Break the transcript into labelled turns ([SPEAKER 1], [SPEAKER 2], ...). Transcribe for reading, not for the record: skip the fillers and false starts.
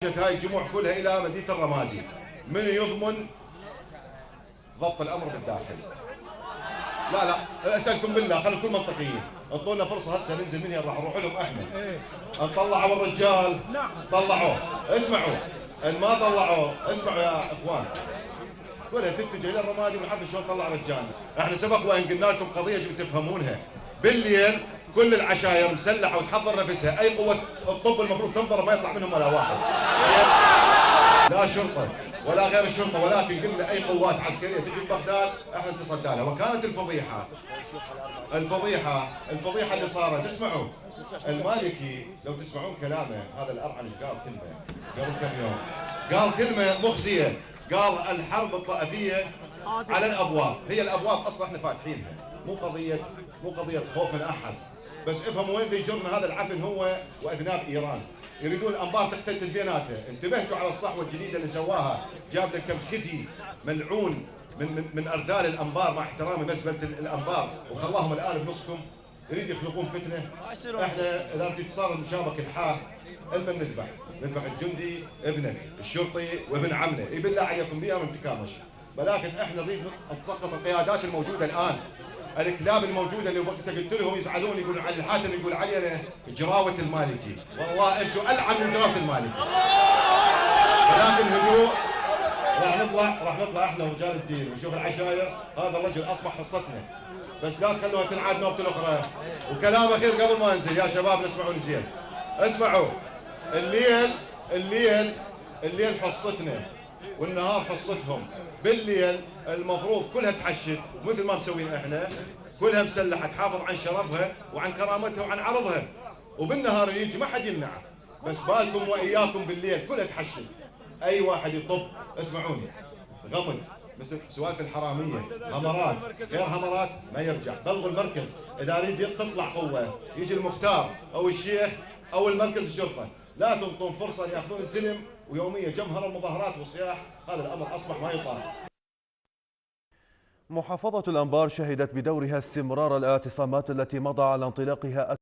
[SPEAKER 1] هاي الجموع كلها الى مدينه الرمادي. من يضمن ضبط الامر بالداخل؟ لا اسالكم بالله، خلينا نكون منطقيين، اعطونا فرصه هسه ننزل من هنا، راح نروح لهم احنا. نطلعوا الرجال، طلعوه، اسمعوا، ان ما طلعوه اسمعوا يا اخوان، كلها تتجه الى الرمادي ونعرف شلون نطلع رجال. احنا سبق وان قلنا لكم قضيه يجب تفهمونها، بالليل كل العشاير مسلحه وتحضر نفسها، اي قوه الطب المفروض تنضرب ما يطلع منهم ولا واحد. لا شرطه ولا غير الشرطه، ولكن قلنا اي قوات عسكريه تجي ببغداد احنا نتصدى لها. وكانت الفضيحه اللي صارت، اسمعوا المالكي لو تسمعون كلامه، هذا الارعن ايش قال كلمه قبل كم يوم، قال كلمه مخزيه، قال الحرب الطائفيه على الابواب. هي الابواب اصلا احنا فاتحينها، مو قضيه خوف من احد، بس افهموا وين يجرنا هذا العفن، هو واذناب ايران. يريدون الانبار تقتتل بيناتها. انتبهتوا على الصحوه الجديده اللي سواها، جاب لك كم خزي ملعون من ارذال الانبار، مع احترامي مزبله الانبار، وخلاهم الان بنصكم. يريد يخلقون فتنه. احنا اذا بدي تصير المشابك الحاه، المن نذبح الجندي ابنك، الشرطي وابن عمنا، بالله عليكم بيها من تكامش. ولكن احنا نريد نسقط القيادات الموجوده الان، الكلاب الموجوده اللي وقتها قلت لهم يزعلون، يقولون علي الحاتم يقول علينا جراوه المالكي، والله انتم العن من جراوه المالكي. ولكن هدوء، راح نطلع احنا ورجال الدين ونشوف العشاير، هذا الرجل اصبح حصتنا، بس لا تخلوها تنعاد نوبه الاخرى. وكلام اخير قبل ما انزل يا شباب، نسمعوا زين، اسمعوا، الليل حصتنا والنهار حصتهم. بالليل المفروض كلها تحشد مثل ما مسوين احنا، كلها مسلحه تحافظ عن شرفها وعن كرامتها وعن عرضها، وبالنهار يجي ما حد يمنعه، بس بالكم واياكم بالليل كلها تحشد. اي واحد يطب، اسمعوني، غمض مثل سوالف الحراميه، همرات غير همرات ما يرجع. بلغوا المركز اذا اريد تطلع قوه، يجي المختار او الشيخ او المركز الشرطه، لا تنطون فرصه ان ياخذون الزلم ويوميا جمهر المظاهرات والصياح. هذا الامر اصبح ما يطاق.
[SPEAKER 2] محافظة الأنبار شهدت بدورها استمرار الاعتصامات التي مضى على انطلاقها